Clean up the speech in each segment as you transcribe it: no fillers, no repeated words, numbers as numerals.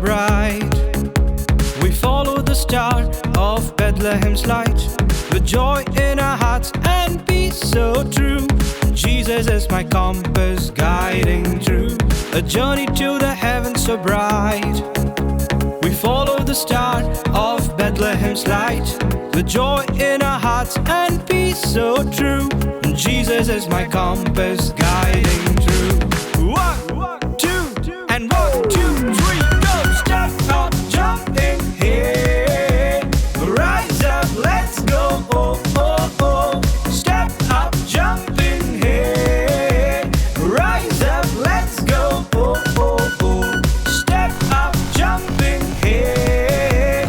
bright. We follow the star of Bethlehem's light, with joy in our hearts and peace so true. Jesus is my compass guiding through a journey to the heavens so bright. We follow the star of Bethlehem's light, with joy in our hearts and peace so true. Jesus is my compass guiding through. 1, 2, and 1, 2, 3, go! Step up, jumping here. Rise up, let's go. Oh, oh, oh. Step up, jumping here. Rise up, let's go. Oh, oh, oh. Step up, jumping here.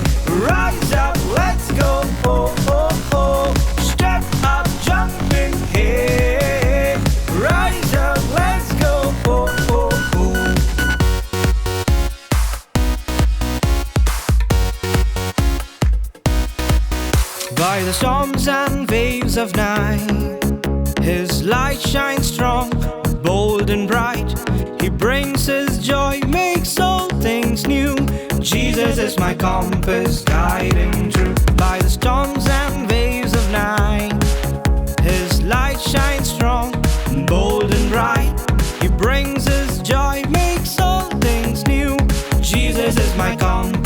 Rise up, let's go. Oh, oh, oh. Step up, jumping here. Rise up, let's go. Oh, oh, oh. By the storms and waves of night, His light shines strong, bold and bright. He brings His joy, makes all things new. Jesus is my compass guiding through. By the storms and waves of night, His light shines strong, bold and bright. He brings His joy, makes all things new. Jesus is my compass